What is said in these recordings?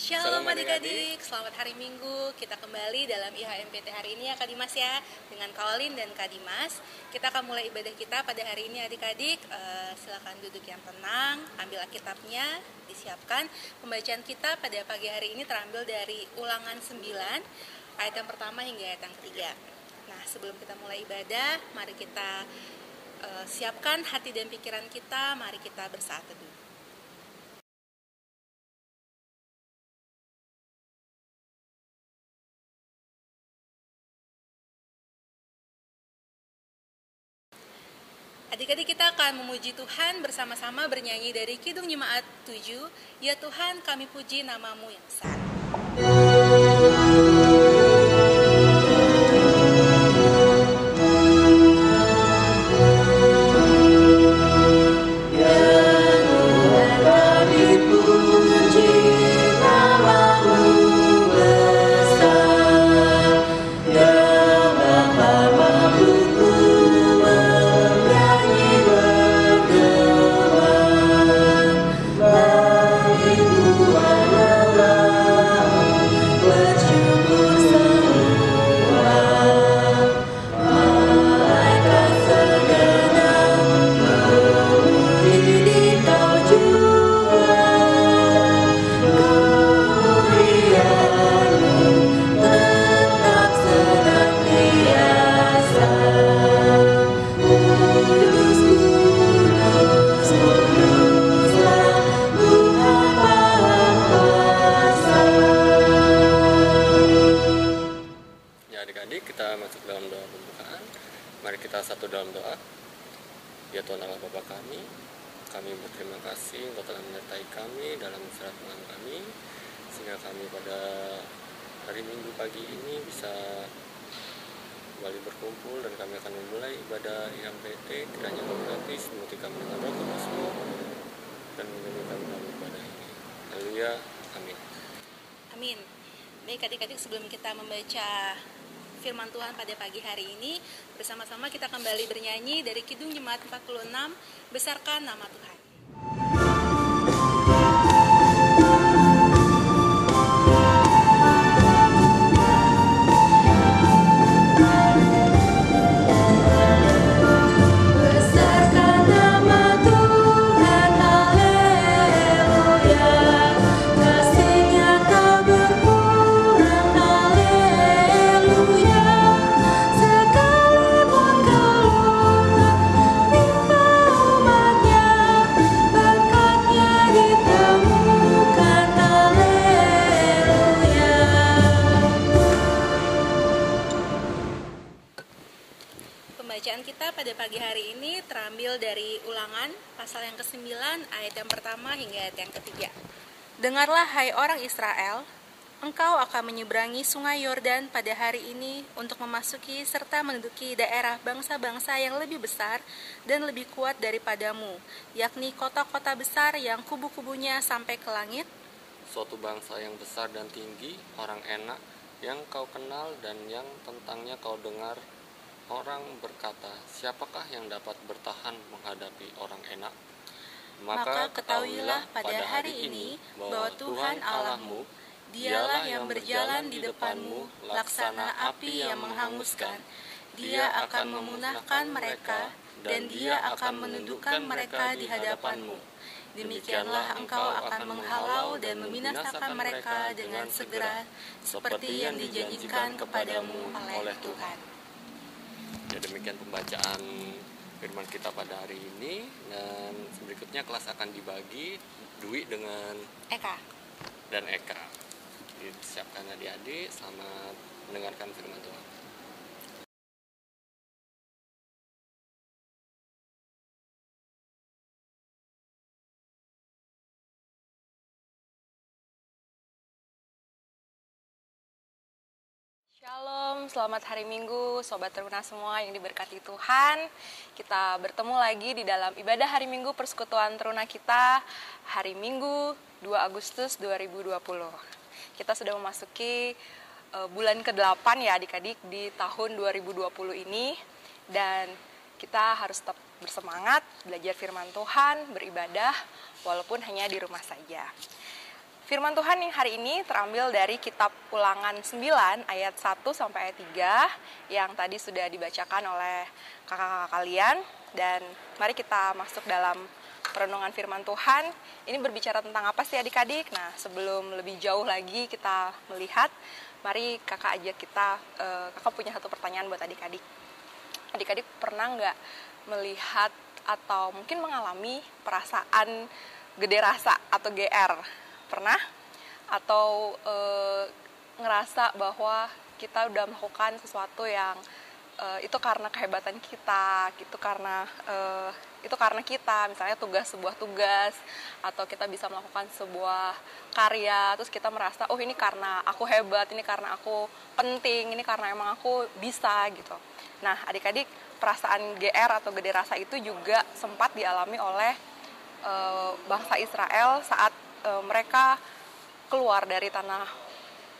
Shalom Shalom adik-adik, selamat hari Minggu. Kita kembali dalam IHMPT hari ini ya Kak Dimas ya, dengan Kak Olin dan Kak Dimas. Kita akan mulai ibadah kita pada hari ini adik-adik. Silakan duduk yang tenang, ambil Alkitabnya, disiapkan. Pembacaan kita pada pagi hari ini terambil dari Ulangan 9, ayat yang pertama hingga ayat yang ketiga. Nah, sebelum kita mulai ibadah, mari kita siapkan hati dan pikiran kita, mari kita bersaat teduh. Adik-adik, kita akan memuji Tuhan bersama-sama bernyanyi dari Kidung Jemaat 7, Ya Tuhan kami puji namamu yang besar. Kita masuk dalam doa pembukaan. Mari kita satu dalam doa. Ya Tuhan Allah Bapa kami berterima kasih Engkau telah menyertai kami dalam istirahat malam kami, sehingga kami pada hari Minggu pagi ini bisa kembali berkumpul dan kami akan memulai ibadah IHMPT. Kiranya Kau berkati semuti kami dengan roh kudus-Mu dan menemani kami dalam ibadah ini. Haleluya, amin. Amin. Baik adik-adik, sebelum kita membaca firman Tuhan pada pagi hari ini, bersama-sama kita kembali bernyanyi dari Kidung Jemaat 46, Besarkan Nama Tuhan. Bacaan kita pada pagi hari ini terambil dari Ulangan pasal yang ke-9 ayat yang pertama hingga ayat yang ketiga. Dengarlah hai orang Israel, engkau akan menyeberangi sungai Yordan pada hari ini untuk memasuki serta menduduki daerah bangsa-bangsa yang lebih besar dan lebih kuat daripadamu, yakni kota-kota besar yang kubu-kubunya sampai ke langit. Suatu bangsa yang besar dan tinggi, orang enak yang kau kenal dan yang tentangnya kau dengar. Orang berkata, siapakah yang dapat bertahan menghadapi orang enak? Maka ketahuilah pada hari ini bahwa Tuhan Allahmu, Dialah yang berjalan di depanmu, laksana api yang menghanguskan. Dia akan memunahkan mereka, dan Dia akan menundukkan mereka di hadapanmu. Demikianlah engkau akan menghalau dan membinasakan mereka dengan segera, seperti yang dijanjikan kepadamu oleh Tuhan. Ya, demikian pembacaan firman kita pada hari ini, dan berikutnya kelas akan dibagi Dwi dengan Eka dan Eka. Disiapkan adik-adik, selamat mendengarkan firman Tuhan. Shalom, selamat hari Minggu, Sobat Teruna semua yang diberkati Tuhan. Kita bertemu lagi di dalam ibadah hari Minggu persekutuan Teruna kita, hari Minggu 2 Agustus 2020. Kita sudah memasuki bulan ke-8 ya adik-adik di tahun 2020 ini. Dan kita harus tetap bersemangat, belajar firman Tuhan, beribadah, walaupun hanya di rumah saja. Firman Tuhan yang hari ini terambil dari kitab Ulangan 9 ayat 1 sampai ayat 3 yang tadi sudah dibacakan oleh kakak-kakak kalian. Dan mari kita masuk dalam perenungan firman Tuhan. Ini berbicara tentang apa sih adik-adik? Nah, sebelum lebih jauh lagi kita melihat, mari kakak ajak kita, kakak punya satu pertanyaan buat adik-adik. Adik-adik pernah nggak melihat atau mungkin mengalami perasaan gede rasa atau GR? Pernah? Atau ngerasa bahwa kita udah melakukan sesuatu yang itu karena kehebatan kita, itu karena kita, misalnya sebuah tugas, atau kita bisa melakukan sebuah karya, terus kita merasa, oh ini karena aku hebat, ini karena aku penting, ini karena emang aku bisa gitu. Nah, adik-adik, perasaan GR atau gede rasa itu juga sempat dialami oleh bangsa Israel saat mereka keluar dari tanah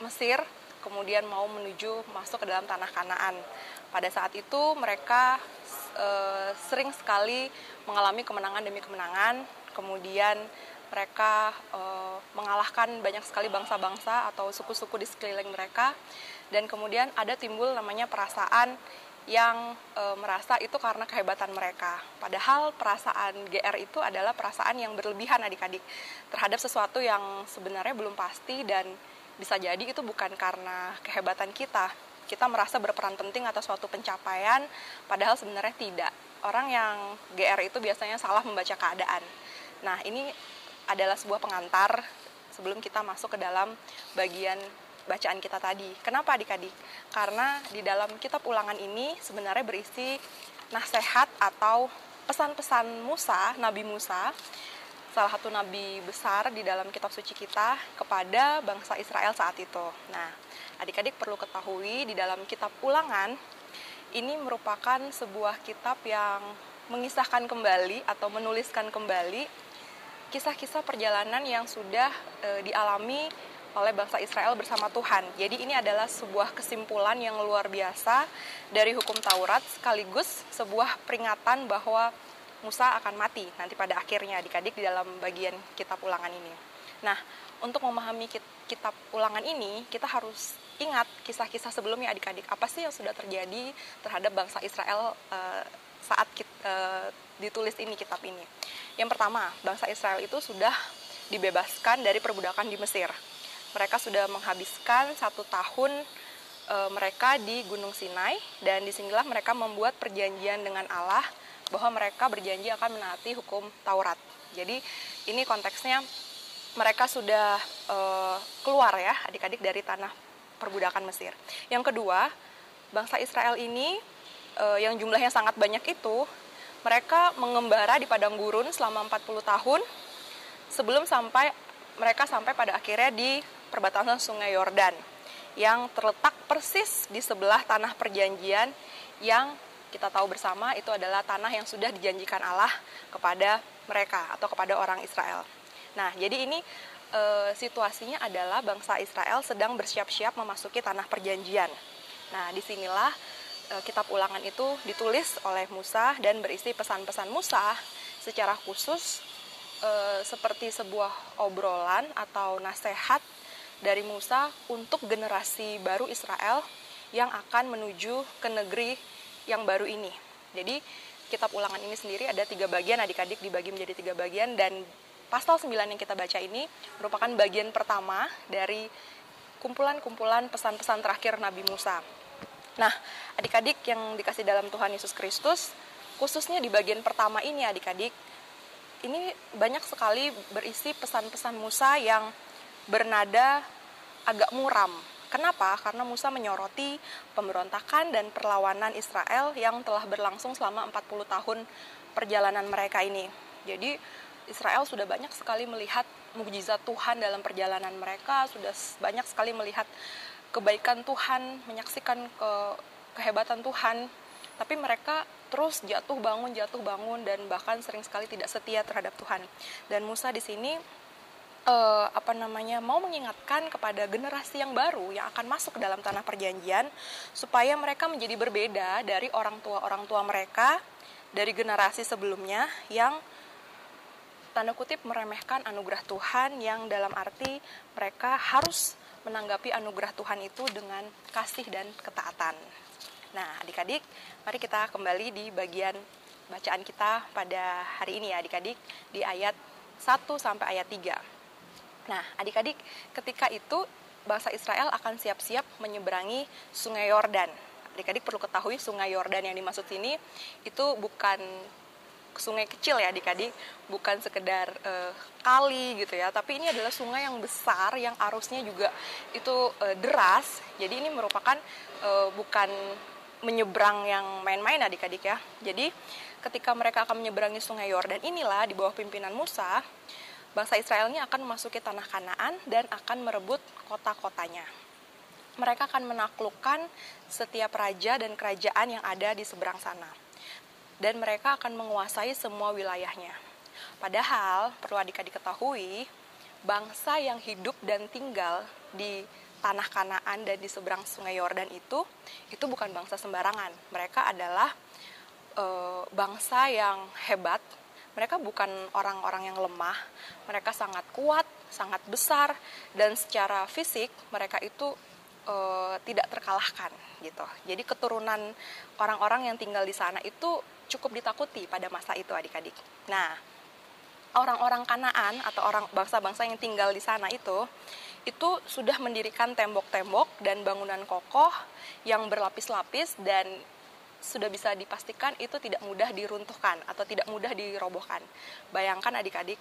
Mesir, kemudian mau menuju masuk ke dalam tanah Kanaan. Pada saat itu mereka sering sekali mengalami kemenangan demi kemenangan, kemudian mereka mengalahkan banyak sekali bangsa-bangsa atau suku-suku di sekeliling mereka, dan kemudian ada timbul namanya perasaan yang merasa itu karena kehebatan mereka. Padahal perasaan GR itu adalah perasaan yang berlebihan adik-adik terhadap sesuatu yang sebenarnya belum pasti, dan bisa jadi itu bukan karena kehebatan kita. Kita merasa berperan penting atas suatu pencapaian, padahal sebenarnya tidak. Orang yang GR itu biasanya salah membaca keadaan. Nah, ini adalah sebuah pengantar sebelum kita masuk ke dalam bagian bacaan kita tadi. Kenapa adik-adik? Karena di dalam kitab Ulangan ini sebenarnya berisi nasihat atau pesan-pesan Musa, Nabi Musa, salah satu nabi besar di dalam kitab suci kita, kepada bangsa Israel saat itu. Nah, adik-adik perlu ketahui di dalam kitab Ulangan ini merupakan sebuah kitab yang mengisahkan kembali atau menuliskan kembali kisah-kisah perjalanan yang sudah dialami oleh bangsa Israel bersama Tuhan. Jadi ini adalah sebuah kesimpulan yang luar biasa dari hukum Taurat, sekaligus sebuah peringatan bahwa Musa akan mati nanti pada akhirnya adik-adik di dalam bagian kitab Ulangan ini. Nah, untuk memahami kitab Ulangan ini, kita harus ingat kisah-kisah sebelumnya adik-adik. Apa sih yang sudah terjadi terhadap bangsa Israel saat ditulis ini kitab ini? Yang pertama, bangsa Israel itu sudah dibebaskan dari perbudakan di Mesir. Mereka sudah menghabiskan 1 tahun mereka di Gunung Sinai, dan disinilah mereka membuat perjanjian dengan Allah bahwa mereka berjanji akan menaati hukum Taurat. Jadi ini konteksnya mereka sudah keluar ya adik-adik dari tanah perbudakan Mesir. Yang kedua, bangsa Israel ini yang jumlahnya sangat banyak itu, mereka mengembara di padang gurun selama 40 tahun sebelum mereka sampai pada akhirnya di perbatasan Sungai Yordan yang terletak persis di sebelah tanah perjanjian yang kita tahu bersama itu adalah tanah yang sudah dijanjikan Allah kepada mereka atau kepada orang Israel. Nah, jadi ini situasinya adalah bangsa Israel sedang bersiap-siap memasuki tanah perjanjian. Nah, disinilah kitab Ulangan itu ditulis oleh Musa dan berisi pesan-pesan Musa secara khusus seperti sebuah obrolan atau nasihat dari Musa untuk generasi baru Israel yang akan menuju ke negeri yang baru ini. Jadi kitab Ulangan ini sendiri ada 3 bagian adik-adik, dibagi menjadi 3 bagian, dan pasal 9 yang kita baca ini merupakan bagian pertama dari kumpulan-kumpulan pesan-pesan terakhir Nabi Musa. Nah, adik-adik yang dikasih dalam Tuhan Yesus Kristus, khususnya di bagian pertama ini adik-adik, ini banyak sekali berisi pesan-pesan Musa yang bernada agak muram. Kenapa? Karena Musa menyoroti pemberontakan dan perlawanan Israel yang telah berlangsung selama 40 tahun perjalanan mereka ini. Jadi Israel sudah banyak sekali melihat mukjizat Tuhan dalam perjalanan mereka, sudah banyak sekali melihat kebaikan Tuhan, menyaksikan kehebatan Tuhan, tapi mereka terus jatuh bangun, dan bahkan sering sekali tidak setia terhadap Tuhan. Dan Musa di sini mau mengingatkan kepada generasi yang baru yang akan masuk ke dalam tanah perjanjian, supaya mereka menjadi berbeda dari orang tua mereka, dari generasi sebelumnya yang tanda kutip meremehkan anugerah Tuhan, yang dalam arti mereka harus menanggapi anugerah Tuhan itu dengan kasih dan ketaatan. Nah, adik-adik, mari kita kembali di bagian bacaan kita pada hari ini ya adik-adik, di ayat 1 sampai ayat 3. Nah, adik-adik, ketika itu bangsa Israel akan siap-siap menyeberangi Sungai Yordan. Adik-adik perlu ketahui Sungai Yordan yang dimaksud sini itu bukan sungai kecil ya adik-adik, bukan sekedar kali gitu ya, tapi ini adalah sungai yang besar, yang arusnya juga itu deras. Jadi ini merupakan bukan menyeberang yang main-main adik-adik ya. Jadi ketika mereka akan menyeberangi Sungai Yordan inilah, di bawah pimpinan Musa, bangsa Israel ini akan memasuki tanah Kanaan dan akan merebut kota-kotanya. Mereka akan menaklukkan setiap raja dan kerajaan yang ada di seberang sana. Dan mereka akan menguasai semua wilayahnya. Padahal, perlu adik-adik ketahui, bangsa yang hidup dan tinggal di tanah Kanaan dan di seberang Sungai Yordan itu bukan bangsa sembarangan. Mereka adalah bangsa yang hebat. Mereka bukan orang-orang yang lemah. Mereka sangat kuat, sangat besar, dan secara fisik mereka itu tidak terkalahkan gitu. Jadi keturunan orang-orang yang tinggal di sana itu cukup ditakuti pada masa itu adik-adik. Nah, orang-orang Kanaan atau orang bangsa-bangsa yang tinggal di sana itu sudah mendirikan tembok-tembok dan bangunan kokoh yang berlapis-lapis, dan sudah bisa dipastikan itu tidak mudah diruntuhkan atau tidak mudah dirobohkan. Bayangkan adik-adik,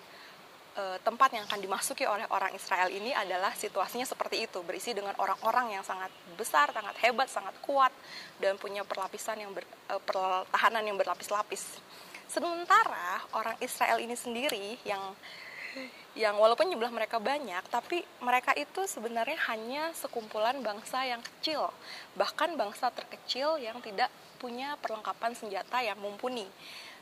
tempat yang akan dimasuki oleh orang Israel ini adalah situasinya seperti itu, berisi dengan orang-orang yang sangat besar, sangat hebat, sangat kuat, dan punya pertahanan yang berlapis-lapis. Sementara orang Israel ini sendiri yang walaupun jumlah mereka banyak, tapi mereka itu sebenarnya hanya sekumpulan bangsa yang kecil, bahkan bangsa terkecil yang tidak punya perlengkapan senjata yang mumpuni.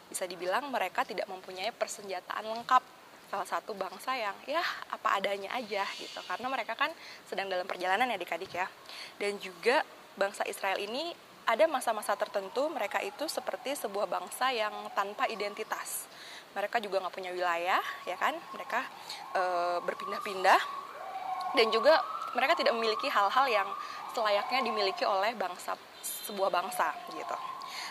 Bisa dibilang mereka tidak mempunyai persenjataan lengkap, salah satu bangsa yang ya apa adanya aja gitu, karena mereka kan sedang dalam perjalanan ya adik-adik ya. Dan juga bangsa Israel ini ada masa-masa tertentu mereka itu seperti sebuah bangsa yang tanpa identitas. Mereka juga nggak punya wilayah, ya kan? Mereka berpindah-pindah, dan juga mereka tidak memiliki hal-hal yang selayaknya dimiliki oleh sebuah bangsa, gitu.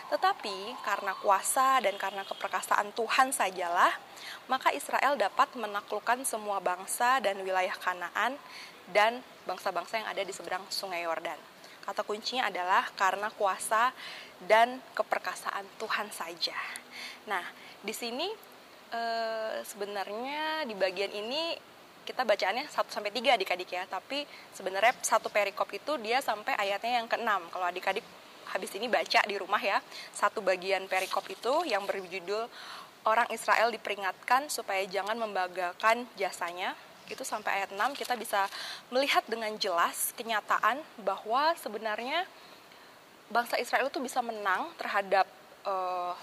Tetapi karena kuasa dan karena keperkasaan Tuhan sajalah, maka Israel dapat menaklukkan semua bangsa dan wilayah Kanaan dan bangsa-bangsa yang ada di seberang Sungai Yordan. Kata kuncinya adalah karena kuasa dan keperkasaan Tuhan saja. Nah, di sini sebenarnya di bagian ini kita bacaannya 1-3 adik-adik ya, tapi sebenarnya satu perikop itu dia sampai ayatnya yang ke-6. Kalau adik-adik habis ini baca di rumah ya, satu bagian perikop itu yang berjudul orang Israel diperingatkan supaya jangan membanggakan jasanya, itu sampai ayat 6 kita bisa melihat dengan jelas kenyataan bahwa sebenarnya bangsa Israel itu bisa menang terhadap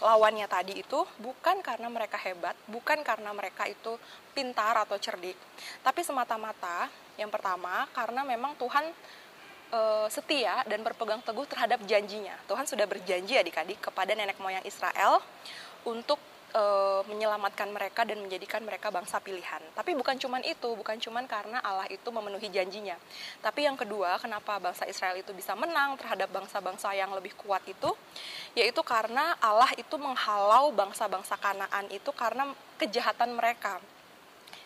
lawannya tadi itu bukan karena mereka hebat, bukan karena mereka itu pintar atau cerdik, tapi semata-mata yang pertama karena memang Tuhan setia dan berpegang teguh terhadap janjinya. Tuhan sudah berjanji adik-adik kepada nenek moyang Israel untuk menyelamatkan mereka dan menjadikan mereka bangsa pilihan. Tapi bukan cuman itu, bukan cuman karena Allah itu memenuhi janjinya. Tapi yang kedua, kenapa bangsa Israel itu bisa menang terhadap bangsa-bangsa yang lebih kuat itu, yaitu karena Allah itu menghalau bangsa-bangsa Kanaan itu karena kejahatan mereka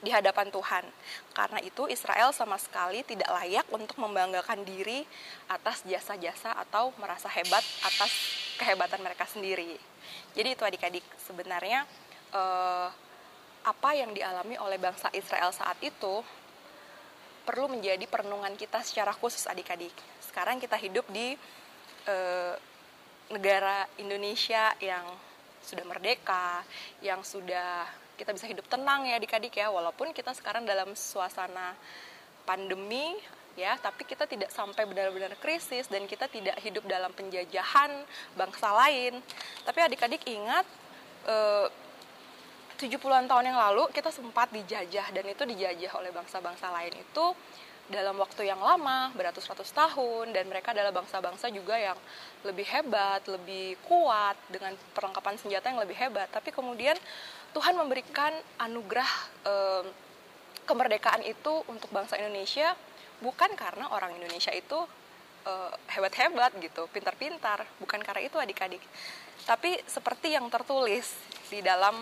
di hadapan Tuhan. Karena itu Israel sama sekali tidak layak untuk membanggakan diri atas jasa-jasa atau merasa hebat atas kehebatan mereka sendiri. Jadi itu adik-adik, sebenarnya apa yang dialami oleh bangsa Israel saat itu perlu menjadi perenungan kita secara khusus adik-adik. Sekarang kita hidup di negara Indonesia yang sudah merdeka, yang sudah kita bisa hidup tenang ya adik-adik ya, walaupun kita sekarang dalam suasana pandemi ya, tapi kita tidak sampai benar-benar krisis dan kita tidak hidup dalam penjajahan bangsa lain. Tapi adik-adik ingat 70-an tahun yang lalu kita sempat dijajah, dan itu dijajah oleh bangsa-bangsa lain itu dalam waktu yang lama, beratus-ratus tahun, dan mereka adalah bangsa-bangsa juga yang lebih hebat, lebih kuat, dengan perlengkapan senjata yang lebih hebat. Tapi kemudian Tuhan memberikan anugerah kemerdekaan itu untuk bangsa Indonesia, bukan karena orang Indonesia itu hebat-hebat gitu, pintar-pintar, bukan karena itu adik-adik. Tapi seperti yang tertulis di dalam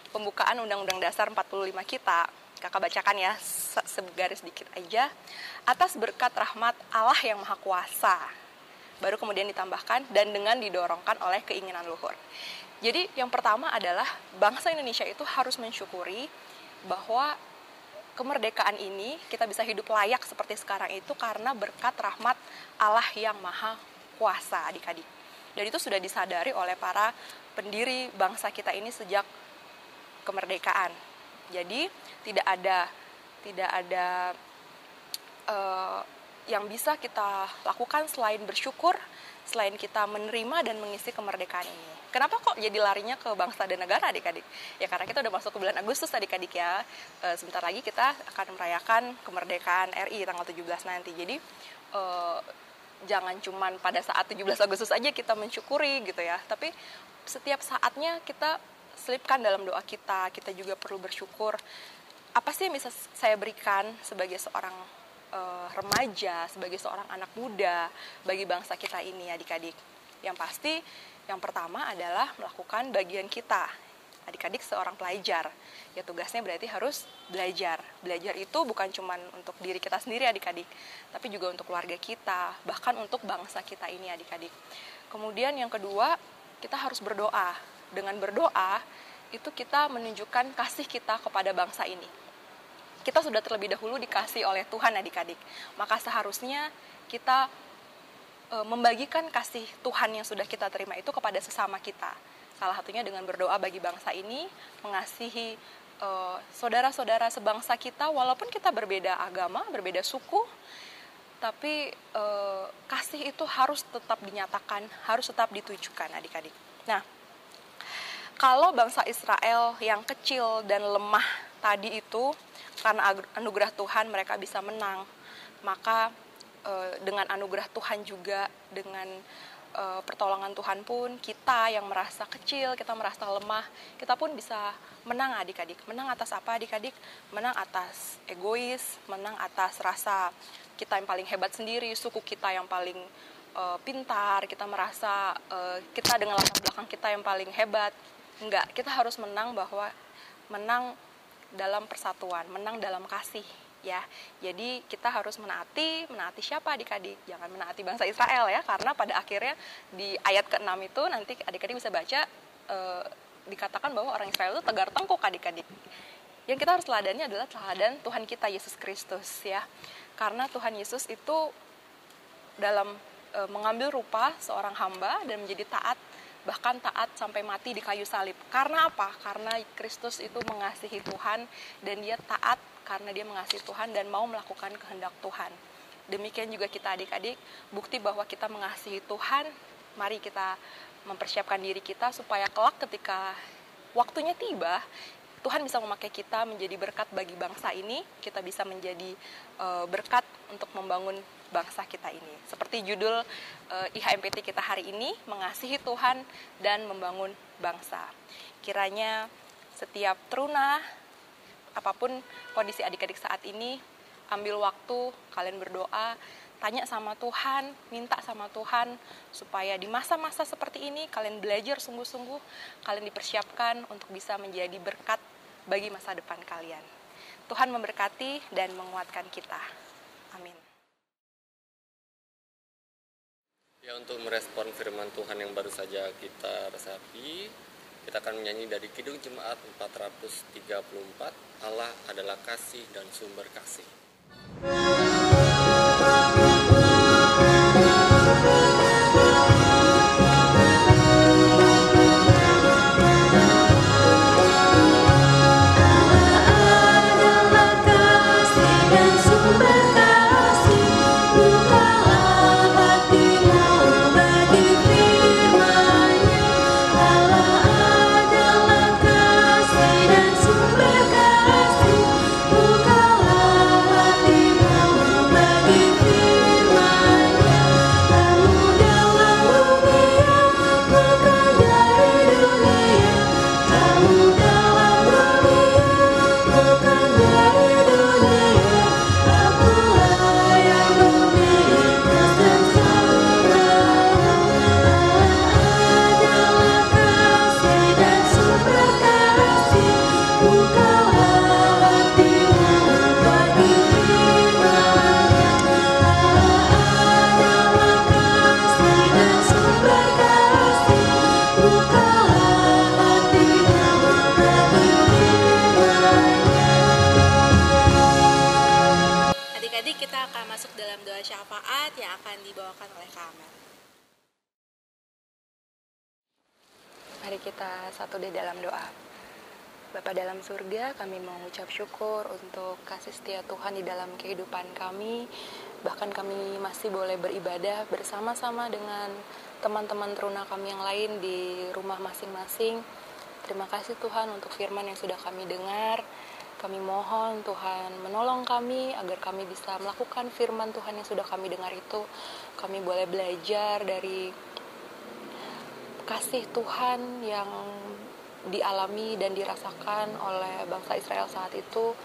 pembukaan Undang-Undang Dasar 45 kita, kakak bacakan ya, segaris dikit aja. Atas berkat rahmat Allah yang Maha Kuasa. Baru kemudian ditambahkan, dan dengan didorongkan oleh keinginan luhur. Jadi yang pertama adalah bangsa Indonesia itu harus mensyukuri bahwa kemerdekaan ini kita bisa hidup layak seperti sekarang itu karena berkat rahmat Allah yang Maha Kuasa, adik-adik. Dan itu sudah disadari oleh para pendiri bangsa kita ini sejak kemerdekaan. Jadi tidak ada yang bisa kita lakukan selain bersyukur, selain kita menerima dan mengisi kemerdekaan ini. Kenapa kok jadi larinya ke bangsa dan negara, adik-adik? Ya karena kita udah masuk ke bulan Agustus, adik-adik ya. Sebentar lagi kita akan merayakan kemerdekaan RI tanggal 17 nanti. Jadi jangan cuman pada saat 17 Agustus aja kita mensyukuri gitu ya. Tapi setiap saatnya kita selipkan dalam doa kita juga perlu bersyukur. Apa sih yang bisa saya berikan sebagai seorang remaja, sebagai seorang anak muda bagi bangsa kita ini, adik-adik? Yang pasti, yang pertama adalah melakukan bagian kita. Adik-adik seorang pelajar, ya tugasnya berarti harus belajar. Belajar itu bukan cuma untuk diri kita sendiri, adik-adik, tapi juga untuk keluarga kita, bahkan untuk bangsa kita ini, adik-adik. Kemudian yang kedua, kita harus berdoa. Dengan berdoa, itu kita menunjukkan kasih kita kepada bangsa ini. Kita sudah terlebih dahulu dikasih oleh Tuhan, adik-adik. Maka seharusnya kita membagikan kasih Tuhan yang sudah kita terima itu kepada sesama kita. Salah satunya dengan berdoa bagi bangsa ini, mengasihi saudara-saudara sebangsa kita, walaupun kita berbeda agama, berbeda suku, tapi kasih itu harus tetap dinyatakan, harus tetap ditujukan, adik-adik. Nah, kalau bangsa Israel yang kecil dan lemah tadi itu, karena anugerah Tuhan mereka bisa menang, maka dengan anugerah Tuhan juga, dengan pertolongan Tuhan pun, kita yang merasa kecil, kita merasa lemah, kita pun bisa menang, adik-adik. Menang atas apa, adik-adik? Menang atas egois, menang atas rasa kita yang paling hebat sendiri, suku kita yang paling pintar, kita merasa kita dengan latar belakang kita yang paling hebat. Enggak, kita harus menang bahwa menang dalam persatuan, menang dalam kasih. Ya, jadi kita harus menaati siapa, adik-adik? Jangan menaati bangsa Israel ya, karena pada akhirnya di ayat ke-6 itu nanti adik-adik bisa baca dikatakan bahwa orang Israel itu tegar tengkuk, adik-adik. Yang kita harus teladani adalah teladan Tuhan kita Yesus Kristus ya, karena Tuhan Yesus itu dalam mengambil rupa seorang hamba dan menjadi taat, bahkan taat sampai mati di kayu salib. Karena apa? Karena Kristus itu mengasihi Tuhan dan dia taat karena dia mengasihi Tuhan dan mau melakukan kehendak Tuhan. Demikian juga kita, adik-adik, bukti bahwa kita mengasihi Tuhan. Mari kita mempersiapkan diri kita supaya kelak ketika waktunya tiba, Tuhan bisa memakai kita menjadi berkat bagi bangsa ini. Kita bisa menjadi berkat untuk membangun bangsa kita ini. Seperti judul IHMPT kita hari ini, mengasihi Tuhan dan membangun bangsa. Kiranya setiap teruna, apapun kondisi adik-adik saat ini, ambil waktu, kalian berdoa, tanya sama Tuhan, minta sama Tuhan, supaya di masa-masa seperti ini, kalian belajar sungguh-sungguh, kalian dipersiapkan untuk bisa menjadi berkat bagi masa depan kalian. Tuhan memberkati dan menguatkan kita. Amin. Ya, untuk merespon firman Tuhan yang baru saja kita resapi, kita akan menyanyi dari Kidung Jemaat 434, Allah adalah kasih dan sumber kasih. Bukalah hatimu kita satu di dalam doa. Bapa dalam surga, kami mau mengucap syukur untuk kasih setia Tuhan di dalam kehidupan kami. Bahkan kami masih boleh beribadah bersama-sama dengan teman-teman teruna kami yang lain di rumah masing-masing. Terima kasih Tuhan untuk firman yang sudah kami dengar. Kami mohon Tuhan menolong kami agar kami bisa melakukan firman Tuhan yang sudah kami dengar itu. Kami boleh belajar dari kasih Tuhan yang dialami dan dirasakan oleh bangsa Israel saat itu,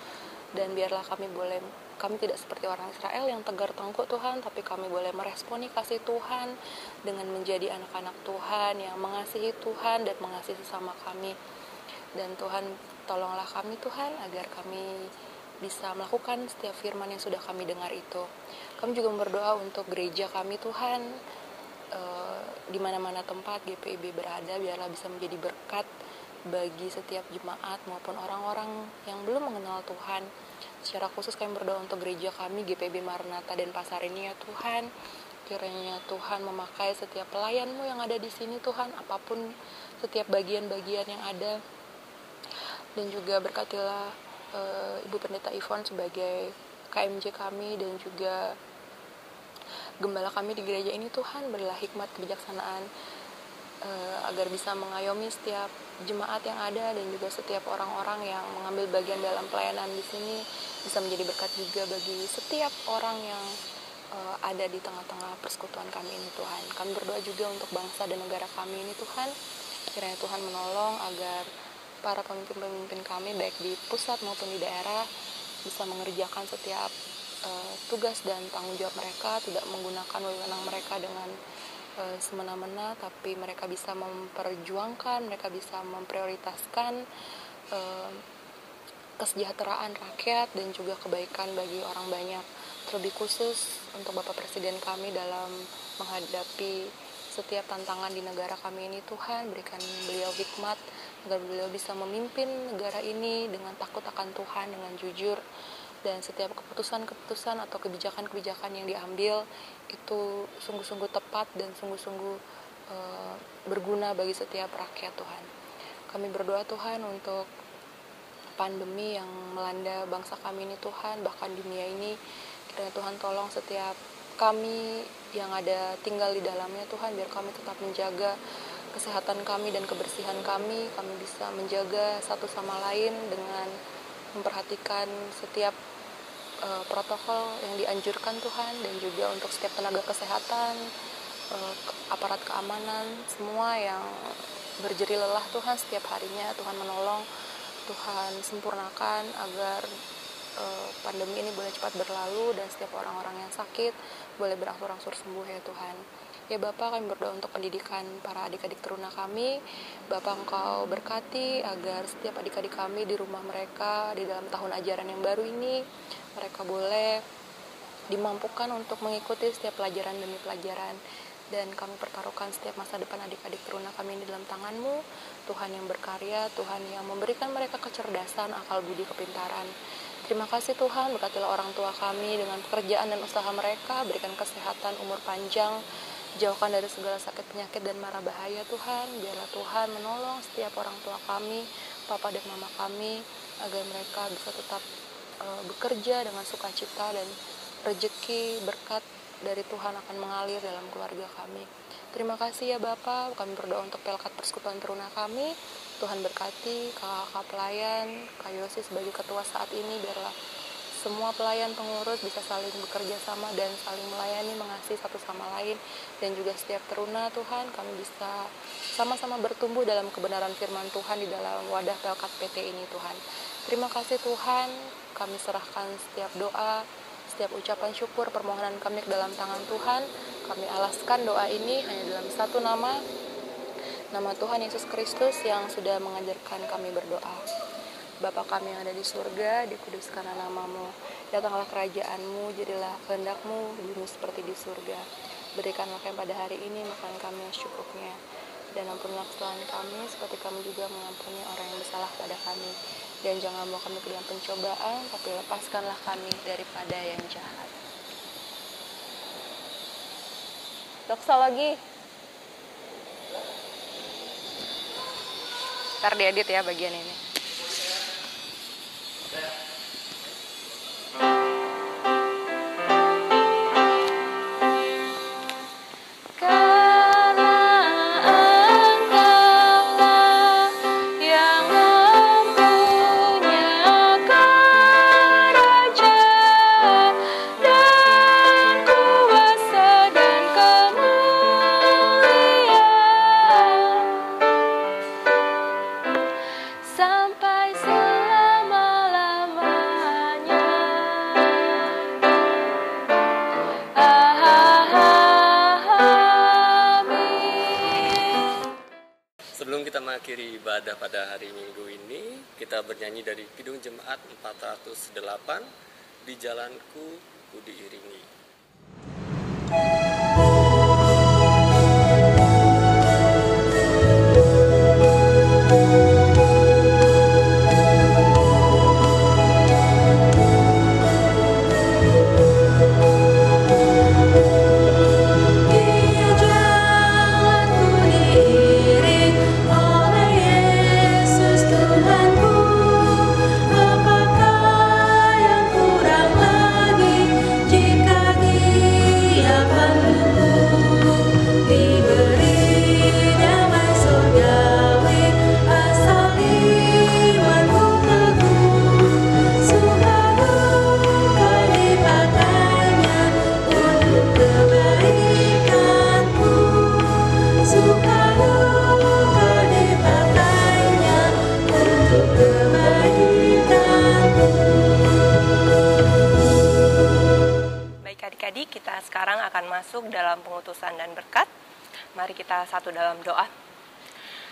dan biarlah kami tidak seperti orang Israel yang tegar tengkuk Tuhan, tapi kami boleh meresponi kasih Tuhan dengan menjadi anak-anak Tuhan yang mengasihi Tuhan dan mengasihi sesama kami. Dan Tuhan, tolonglah kami Tuhan agar kami bisa melakukan setiap firman yang sudah kami dengar itu. Kami juga berdoa untuk gereja kami Tuhan, di mana-mana tempat GPIB berada, biarlah bisa menjadi berkat bagi setiap jemaat maupun orang-orang yang belum mengenal Tuhan. Secara khusus kami berdoa untuk gereja kami GPIB Maranatha dan Pasar ini ya Tuhan. Kiranya Tuhan memakai setiap pelayan-Mu yang ada di sini Tuhan, apapun setiap bagian-bagian yang ada. Dan juga berkatilah Ibu Pendeta Ivon sebagai KMJ kami dan juga gembala kami di gereja ini Tuhan. Berilah hikmat kebijaksanaan agar bisa mengayomi setiap jemaat yang ada dan juga setiap orang-orang yang mengambil bagian dalam pelayanan di sini, bisa menjadi berkat juga bagi setiap orang yang ada di tengah-tengah persekutuan kami ini Tuhan. Kami berdoa juga untuk bangsa dan negara kami ini Tuhan. Kiranya Tuhan menolong agar para pemimpin-pemimpin kami baik di pusat maupun di daerah bisa mengerjakan setiap tugas dan tanggung jawab mereka, tidak menggunakan wewenang mereka dengan semena-mena, tapi mereka bisa memperjuangkan, mereka bisa memprioritaskan kesejahteraan rakyat dan juga kebaikan bagi orang banyak. Terlebih khusus untuk Bapak Presiden kami dalam menghadapi setiap tantangan di negara kami ini Tuhan, berikan beliau hikmat agar beliau bisa memimpin negara ini dengan takut akan Tuhan, dengan jujur, dan setiap keputusan-keputusan atau kebijakan-kebijakan yang diambil itu sungguh-sungguh tepat dan sungguh-sungguh berguna bagi setiap rakyat Tuhan. Kami berdoa Tuhan untuk pandemi yang melanda bangsa kami ini Tuhan, bahkan dunia ini. Kiranya Tuhan tolong setiap kami yang ada tinggal di dalamnya Tuhan, biar kami tetap menjaga kesehatan kami dan kebersihan kami. Kami bisa menjaga satu sama lain dengan memperhatikan setiap protokol yang dianjurkan Tuhan, dan juga untuk setiap tenaga kesehatan, aparat keamanan, semua yang berjeri lelah Tuhan setiap harinya. Tuhan menolong, Tuhan sempurnakan agar pandemi ini boleh cepat berlalu dan setiap orang-orang yang sakit boleh berangsur-angsur sembuh ya Tuhan. Ya Bapak, kami berdoa untuk pendidikan para adik-adik teruna kami. Bapak Engkau berkati agar setiap adik-adik kami di rumah mereka di dalam tahun ajaran yang baru ini, mereka boleh dimampukan untuk mengikuti setiap pelajaran demi pelajaran. Dan kami pertaruhkan setiap masa depan adik-adik teruna kami di dalam tangan-Mu, Tuhan yang berkarya, Tuhan yang memberikan mereka kecerdasan, akal budi, kepintaran. Terima kasih Tuhan, berkatilah orang tua kami dengan pekerjaan dan usaha mereka, berikan kesehatan, umur panjang, jauhkan dari segala sakit penyakit dan mara bahaya Tuhan. Biarlah Tuhan menolong setiap orang tua kami, papa dan mama kami, agar mereka bisa tetap bekerja dengan sukacita dan rezeki berkat dari Tuhan akan mengalir dalam keluarga kami. Terima kasih ya Bapak, kami berdoa untuk Pelkat Persekutuan Teruna kami. Tuhan berkati kakak pelayan, Kak Yosi sebagai ketua saat ini, biarlah semua pelayan pengurus bisa saling bekerja sama dan saling melayani, mengasihi satu sama lain. Dan juga setiap teruna Tuhan, kami bisa sama-sama bertumbuh dalam kebenaran firman Tuhan di dalam wadah Pelkat PT ini Tuhan. Terima kasih Tuhan, kami serahkan setiap doa, setiap ucapan syukur, permohonan kami ke dalam tangan Tuhan. Kami alaskan doa ini hanya dalam satu nama Tuhan Yesus Kristus yang sudah mengajarkan kami berdoa. Bapa kami yang ada di surga, dikuduskanlah nama-Mu. Datanglah kerajaan-Mu, jadilah kehendak-Mu di bumi seperti di surga. Berikanlah kami pada hari ini makan kami yang secukupnya. Dan ampunilah kesalahan kami, seperti kami juga mengampuni orang yang bersalah pada kami. Dan jangan bawa kami ke dalam pencobaan, tapi lepaskanlah kami daripada yang jahat. Doksa lagi. Ntar diedit ya bagian ini. Sampai selama-lamanya. Amin. Sebelum kita mengakhiri ibadah pada hari Minggu ini, kita bernyanyi dari Kidung Jemaat 408, Di Jalanku Ku Diiringi. Baik adik-adik, kita sekarang akan masuk dalam pengutusan dan berkat. Mari kita satu dalam doa.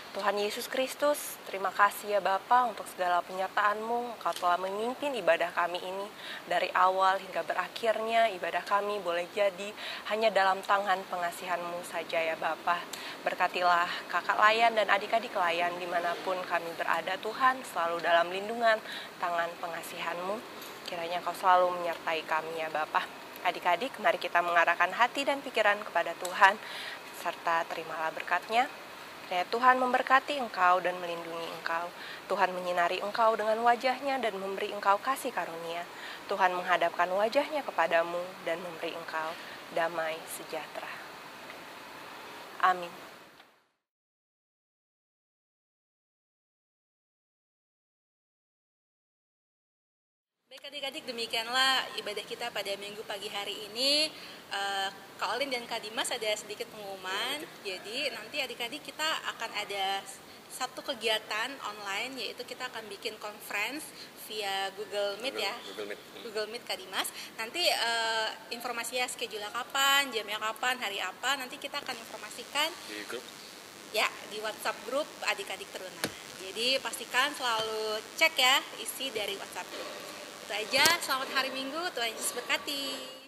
Tuhan Yesus Kristus, terima kasih ya Bapa untuk segala penyertaan-Mu. Engkau telah memimpin ibadah kami ini dari awal hingga berakhirnya. Ibadah kami boleh jadi hanya dalam tangan pengasihan-Mu saja ya Bapa. Berkatilah kakak layan dan adik-adik layan dimanapun kami berada Tuhan, selalu dalam lindungan tangan pengasihan-Mu. Kiranya Kau selalu menyertai kami ya Bapa. Adik-adik, mari kita mengarahkan hati dan pikiran kepada Tuhan, serta terimalah berkat-Nya. Ya, Tuhan memberkati engkau dan melindungi engkau. Tuhan menyinari engkau dengan wajah-Nya dan memberi engkau kasih karunia. Tuhan menghadapkan wajah-Nya kepadamu dan memberi engkau damai sejahtera. Amin. Baik adik-adik, demikianlah ibadah kita pada minggu pagi hari ini. Kak Olin dan Kak Dimas ada sedikit pengumuman. Jadi nanti adik-adik kita akan ada satu kegiatan online, yaitu kita akan bikin conference via Google Meet ya. Google Meet Kak Dimas. Nanti informasinya schedule-nya kapan, jamnya kapan, hari apa, nanti kita akan informasikan Di grup ya di WhatsApp grup adik-adik Teruna. Jadi pastikan selalu cek ya isi dari WhatsApp grup. Itu aja, selamat hari Minggu, Tuhan Yesus berkati.